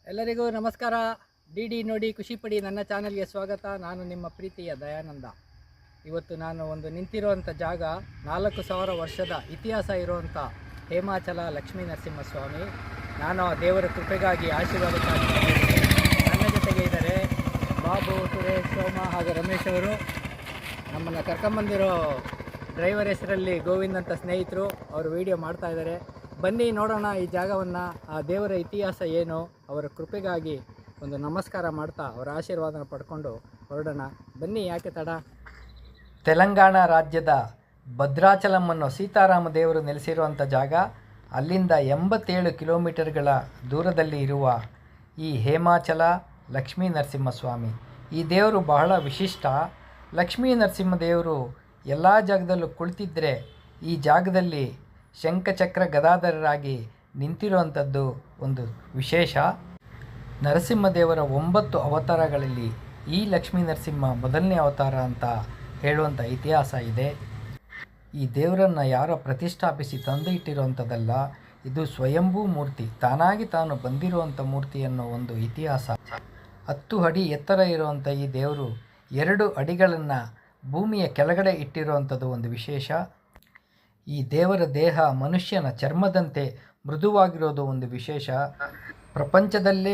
ಎಲ್ಲರಿಗೂ ನಮಸ್ಕಾರ. ಡಿ ನೋಡಿ ಖುಷಿ ಪಡಿ ನನ್ನ ಚಾನಲ್ಗೆ ಸ್ವಾಗತ. ನಾನು ನಿಮ್ಮ ಪ್ರೀತಿಯ ದಯಾನಂದ. ಇವತ್ತು ನಾನು ನಿಂತಿರುವಂಥ ಜಾಗ 4000 ವರ್ಷದ ಇತಿಹಾಸ ಇರುವಂಥ ಹೇಮಾಚಲ ಲಕ್ಷ್ಮೀ ನರಸಿಂಹಸ್ವಾಮಿ. ನಾನು ದೇವರ ಕೃಪೆಗಾಗಿ ಆಶೀರ್ವಾದಕ್ಕಾಗಿ ನನ್ನ ಜೊತೆಗೆ ಇದ್ದಾರೆ ಬಾಬು, ಸುರೇಶ್, ಸೋಮ ಹಾಗೂ ರಮೇಶ್ ಅವರು. ನಮ್ಮನ್ನು ಕರ್ಕೊಂಬಂದಿರೋ ಡ್ರೈವರ್ ಹೆಸರಲ್ಲಿ ಗೋವಿಂದ್ ಅಂತ ಸ್ನೇಹಿತರು, ಅವರು ವಿಡಿಯೋ ಮಾಡ್ತಾ ಇದ್ದಾರೆ. ಬನ್ನಿ ನೋಡೋಣ ಈ ಜಾಗವನ್ನು, ಆ ದೇವರ ಇತಿಹಾಸ ಏನು, ಅವರ ಕೃಪೆಗಾಗಿ ನಮಸ್ಕಾರ ಮಾಡ್ತಾ ಅವರ ಆಶೀರ್ವಾದನ ಪಡ್ಕೊಂಡು ಹೊರಡೋಣ. ಬನ್ನಿ, ಯಾಕೆ ತಡ. ತೆಲಂಗಾಣ ರಾಜ್ಯದ ಭದ್ರಾಚಲಂ ಅನ್ನೋ ಸೀತಾರಾಮ ದೇವರು ನೆಲೆಸಿರುವಂಥ ಜಾಗ. ಅಲ್ಲಿಂದ 87 ಕಿಲೋಮೀಟರ್ಗಳ ದೂರದಲ್ಲಿ ಇರುವ ಈ ಹೇಮಾಚಲ ಲಕ್ಷ್ಮೀ ನರಸಿಂಹಸ್ವಾಮಿ. ಈ ದೇವರು ಬಹಳ ವಿಶಿಷ್ಟ. ಲಕ್ಷ್ಮೀ ನರಸಿಂಹ ದೇವರು ಎಲ್ಲ ಜಾಗದಲ್ಲೂ ಕುಳಿತಿದ್ದರೆ ಈ ಜಾಗದಲ್ಲಿ ಶಂಖಚಕ್ರ ಗದಾಧರರಾಗಿ ನಿಂತಿರುವಂಥದ್ದು ಒಂದು ವಿಶೇಷ. ನರಸಿಂಹದೇವರ 9 ಅವತಾರಗಳಲ್ಲಿ ಈ ಲಕ್ಷ್ಮೀ ನರಸಿಂಹ ಮೊದಲನೇ ಅವತಾರ ಅಂತ ಹೇಳುವಂಥ ಇತಿಹಾಸ ಇದೆ. ಈ ದೇವರನ್ನು ಯಾರೋ ಪ್ರತಿಷ್ಠಾಪಿಸಿ ತಂದು ಇಟ್ಟಿರುವಂಥದ್ದಲ್ಲ, ಇದು ಸ್ವಯಂಭೂ ಮೂರ್ತಿ, ತಾನಾಗಿ ತಾನು ಬಂದಿರುವಂಥ ಮೂರ್ತಿ ಅನ್ನೋ ಒಂದು ಇತಿಹಾಸ. 10 ಅಡಿ ಎತ್ತರ ಇರುವಂಥ ಈ ದೇವರು 2 ಅಡಿಗಳನ್ನು ಭೂಮಿಯ ಕೆಳಗಡೆ ಇಟ್ಟಿರುವಂಥದ್ದು ಒಂದು ವಿಶೇಷ. ಈ ದೇವರ ದೇಹ ಮನುಷ್ಯನ ಚರ್ಮದಂತೆ ಮೃದುವಾಗಿರೋದು ಒಂದು ವಿಶೇಷ. ಪ್ರಪಂಚದಲ್ಲೇ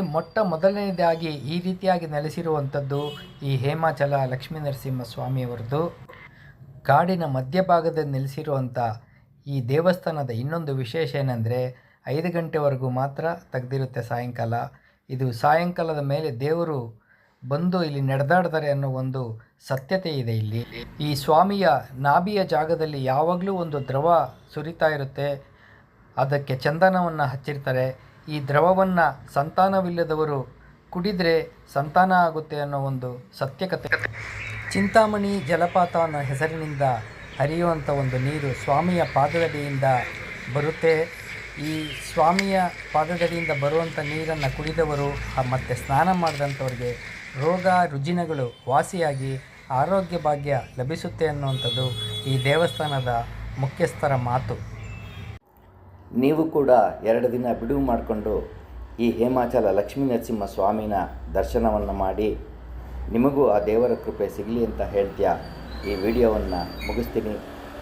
ಮೊದಲನೇದಾಗಿ ಈ ರೀತಿಯಾಗಿ ನೆಲೆಸಿರುವಂಥದ್ದು ಈ ಹೇಮಾಚಲ ಲಕ್ಷ್ಮೀ ನರಸಿಂಹ ಸ್ವಾಮಿಯವರದು. ಕಾಡಿನ ಮಧ್ಯಭಾಗದಲ್ಲಿ ನೆಲೆಸಿರುವಂಥ ಈ ದೇವಸ್ಥಾನದ ಇನ್ನೊಂದು ವಿಶೇಷ ಏನಂದರೆ 5 ಗಂಟೆವರೆಗೂ ಮಾತ್ರ ತೆಗೆದಿರುತ್ತೆ ಸಾಯಂಕಾಲ. ಇದು ಸಾಯಂಕಾಲದ ಮೇಲೆ ದೇವರು ಬಂದು ಇಲ್ಲಿ ನಡೆದಾಡ್ತಾರೆ ಅನ್ನೋ ಒಂದು ಸತ್ಯತೆ ಇದೆ ಇಲ್ಲಿ. ಈ ಸ್ವಾಮಿಯ ನಾಭಿಯ ಜಾಗದಲ್ಲಿ ಯಾವಾಗಲೂ ಒಂದು ದ್ರವ ಸುರಿತಾ ಇರುತ್ತೆ. ಅದಕ್ಕೆ ಚಂದನವನ್ನು ಹಚ್ಚಿರ್ತಾರೆ. ಈ ದ್ರವವನ್ನು ಸಂತಾನವಿಲ್ಲದವರು ಕುಡಿದರೆ ಸಂತಾನ ಆಗುತ್ತೆ ಅನ್ನೋ ಒಂದು ಸತ್ಯಕತೆ. ಚಿಂತಾಮಣಿ ಜಲಪಾತ ಅನ್ನೋ ಹೆಸರಿನಿಂದ ಹರಿಯುವಂಥ ಒಂದು ನೀರು ಸ್ವಾಮಿಯ ಪಾದದಡಿಯಿಂದ ಬರುತ್ತೆ. ಈ ಸ್ವಾಮಿಯ ಪಾದದಡಿಯಿಂದ ಬರುವಂಥ ನೀರನ್ನು ಕುಡಿದವರು ಮತ್ತು ಸ್ನಾನ ಮಾಡಿದಂಥವ್ರಿಗೆ ರೋಗ ರುಜಿನಗಳು ವಾಸಿಯಾಗಿ ಆರೋಗ್ಯ ಭಾಗ್ಯ ಲಭಿಸುತ್ತೆ ಅನ್ನುವಂಥದ್ದು ಈ ದೇವಸ್ಥಾನದ ಮುಖ್ಯಸ್ಥರ ಮಾತು. ನೀವು ಕೂಡ 2 ದಿನ ಬಿಡುವು ಮಾಡಿಕೊಂಡು ಈ ಹೇಮಾಚಲ ಲಕ್ಷ್ಮೀ ನರಸಿಂಹ ಸ್ವಾಮಿನ ದರ್ಶನವನ್ನು ಮಾಡಿ ನಿಮಗೂ ಆ ದೇವರ ಕೃಪೆ ಸಿಗಲಿ ಅಂತ ಹೇಳ್ತೀಯಾ ಈ ವಿಡಿಯೋವನ್ನು ಮುಗಿಸ್ತೀನಿ.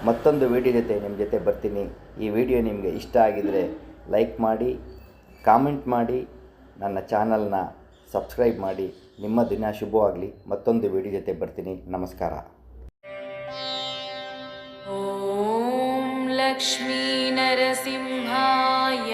ಮತ್ತೊಂದು ವಿಡಿಯೋ ಜೊತೆ ನಿಮ್ಮ ಜೊತೆ ಬರ್ತೀನಿ. ಈ ವಿಡಿಯೋ ನಿಮಗೆ ಇಷ್ಟ ಆಗಿದರೆ ಲೈಕ್ ಮಾಡಿ, ಕಾಮೆಂಟ್ ಮಾಡಿ, ನನ್ನ ಚಾನಲ್ನ ಸಬ್ಸ್ಕ್ರೈಬ್ ಮಾಡಿ. ನಿಮ್ಮ ದಿನ ಶುಭವಾಗಲಿ. ಮತ್ತೊಂದು ವಿಡಿಯೋ ಜೊತೆ ಬರ್ತೀನಿ. ನಮಸ್ಕಾರ. ಓಂ ಲಕ್ಷ್ಮೀ ನರಸಿಂಹಾಯ